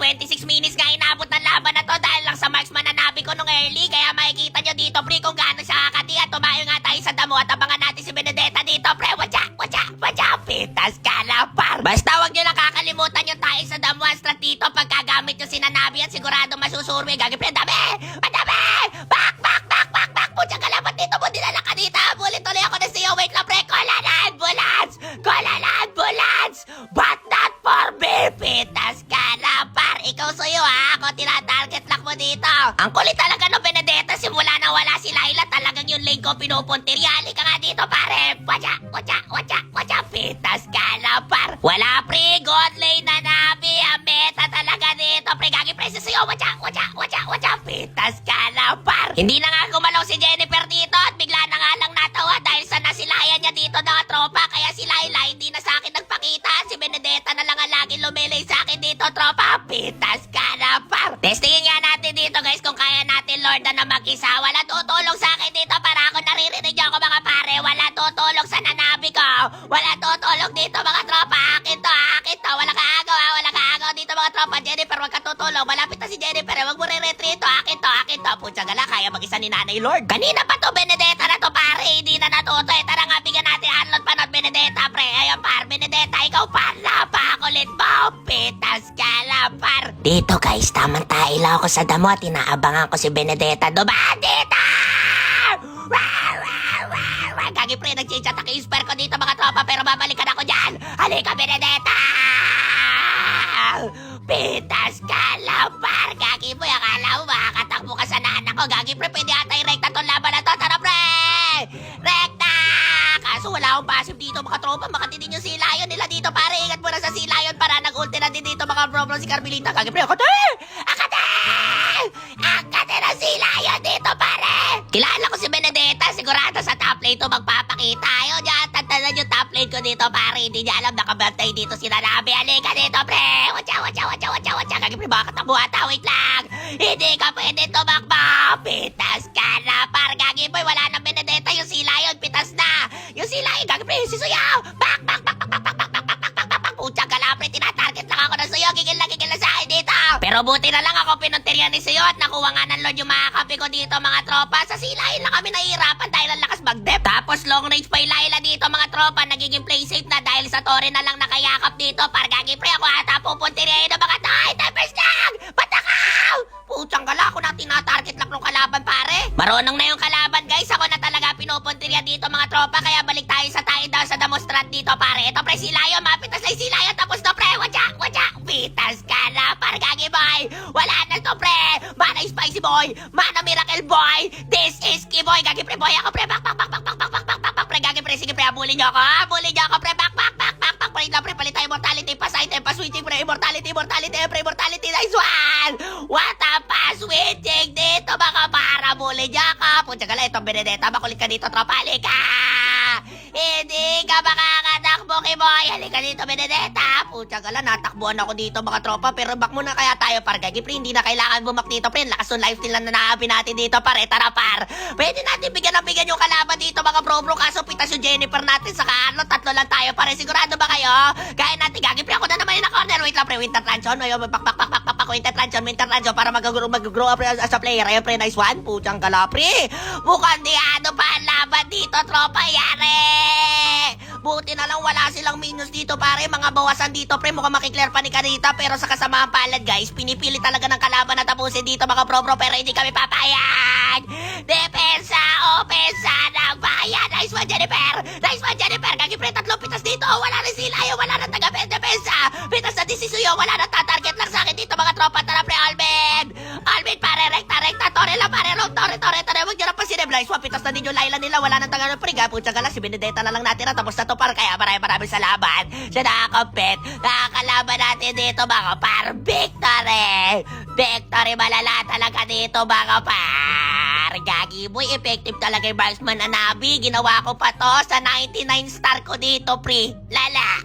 26 minutes nga inabot ng laban na to dahil lang sa marksman na nabi ko nung early. Kaya makikita nyo dito, pre, kung gaano siya kakati. At tumayo nga tayo sa damo at abangan natin si Benedetta dito, pre. Watcha, pitas ka na, par. Basta wag nyo nakakalimutan yung tayo sa damo strat dito pagkagamit yung sinanabi at sigurado masusurwe. Gagi, pre, dami! Back! Pucha ka lapat dito mo, dinala ka dito. Bulit tuloy ako na siyo. Wait lang, pre. Call an ambulance! But not for me, pitas ka na, par. Ikaw sa'yo, ha? Ako tinatarget lang mo dito. Ang kulit talaga no, Benedetta. Simula na wala si Laila, talagang yung lane ko pinupuntirya. Halika nga dito, pare. Watcha, pitas ka na, par. Wala, pre. God lane na nabi. Ang meta talaga dito, pre. Gagi, pre, sa'yo. Watcha, pitas ka na, par. Hindi na nga gumalaw si Jennifer dito at bigla na nga lang natawa dahil sa nasilayan niya dito ng tropa. Kaya si Laila hindi na sa akin nagpakita. Si Benedetta na lang ang laging lumilay sa akin dito, tropa. Pitas ka na, par. Testingin nga natin dito, guys, kung kaya natin Lord na mag-isa. Wala tutulong sa akin dito para ako naririnig niyo ako, mga pare. Wala tutulong sa nanabi ko. Wala tutulong dito, mga tropa. Akin to. Wala kaagaw dito, mga tropa. Jennifer, wag ka tutulong. Malapit na si Jennifer. Wag mo re-retreat to. Akin to. Pucha gala, kaya mag-isa ni Nanay Lord. Kanina pa to, Benedetta na to, pare. Hindi na natuto. Tara nga, bigyan natin unload pa ng Benedetta, pre. Ayun, par. Benedetta, ikaw, par. Napakulit mo. Pitas ka lang, par. Dito, guys, tamang tailaw ako sa damo at inaabangan ko si Benedetta. Dumaan dito! Gagi, pre, nag-change attack yung spare ko dito, mga tropa, pero babalikan ako dyan. Halika, Benedetta! Pitas ka lang, par. Gagi, boy, akala mo makakatakbo ka sa nana ko. Gagi, pre, pwede ata i-rekta tong laban na to. Tara, pre! Rekta! Kaso wala akong passive dito, mga tropa. Makatinin yung sea lion nila dito, pare. Ingat mo na sa sea lion para nag-ulti na din dito, mga bro si Carmelita. Gagi, pre, akate na sea lion dito, pare! Kilala ko si Benedetta. Sigurado sa top lane to magpapakita. Ayun, yan, tantanan yung top lane ko dito, pare. Hindi niya alam nakabantay dito si Nanabi. Halika dito, pre! Watcha! Gagi, pre, baka katakbo ata. Wait lang! Hindi ka pwede tumakbo! Pitas ka na, par. Gagi, boy, wala na Benedetta. Yung sea lion, pitas na! Yung sea lion, gagi, pre, si Suyaw! Back! Pucha gala, pre, tinatarget lang ako ng Suyo. Gigil na sa akin dito! Pero buti na lang ako pinuntiryan ni Suyo at nakuha nga ng Lord yung mga kape ko dito, mga tropa. Sa sea lion lang kami nahihirapan dahil ang lakas mag-dep. Tapos long range pa yung Laila dito, mga tropa. Nagiging play safe na dahil sa Torre na lang nakayakap dito. Par, gagi, pre, ako ata pupuntiryan ng mga tayo. Tempers lang! Patakaw! Puchang gala, ako na tinatarget lang ng kalaban, pare. Marunong na yung kalaban, guys. Ako na talaga pinupuntirya dito, mga tropa. Kaya balik tayo sa tayo daw sa demonstrant dito, pare. Ito, pre, si Lion. Mapitas na yung si Lion. Tapos to, pre. Watcha! Pitas ka na, par, gagi, boy. Wala na to, pre. Mana spicy boy. Mana miracle boy. This is Kiboy. Gagi, pre, boy. Ako, pre. Back. Pre, gagi, pre. Sige, pre. Bully niyo ako, pre. Back. Pre, lang, pre. Palit tayo immortality. Item pa switching, pre. Immortality. Pre, immortality. Nice one. What a pass switching dito, mga para. Bully niyo ako. Pucha gala, itong Benedetta. Makulit ka dito, tropa. Halika. Hindi ka makakatakbo, Kiboy. Halika dito, Benedetta. Pucha gala, natakbuhan ako dito, mga tropa. Pero back muna kaya tayo, par. Gagi, pre. Hindi na kailangan bumak dito, pre. Lakas yung lifesteal na naabi natin dito, pare. Tara, par. Pwede natin bigyan yung kalaban dito, mga bro. Kaso pitas yung Jennifer natin sa Carlo. Tatlo lang tayo, pare. Sigurado ba kayo? Kaya natin, gagi, pre. Ako na naman yung na-corner. Wait lang, pre. Winter Transion. Winter Transion para mag-grow up as a player. Ayun, pre. Nice one. Puchang gala, pre. Mukhang diado pa ang laban dito, tropa. Yari! Buti na lang wala silang minus dito, pare. Mga bawasan dito, pre. Mukhang makiklear pa ni Kanita. Pero sa kasamaang palad, guys, pinipili talaga ng kalaban na tapusin dito, mga bro. Pero hindi kami papayag. Depensa, opensa ng bayan. Nice one, Jennifer. Gagi, pre, tatlong pitas dito. Wala na sila. Wala na taga-depensa. Pitas na disisuyo. Wala na tatarget lang sa akin dito, mga tropa. Tara, pre, Alvin, pare. Rekta. Torre lang, pare. Torre. Huwag nyo na pa sinibla. Pitas na din yung Laila nila. Wala na taga-pre. Pucha gala, si Benedetta na lang natin. Tapos na to, par. Kaya maraming salamat sa nakakampet. Nakakalaban natin dito, mga par. Victory malala talaga dito, mga par. Gagi, boy, effective talaga yung marksman na nabi. Ginawa ko pa to sa 99 star ko dito, pre. Lala.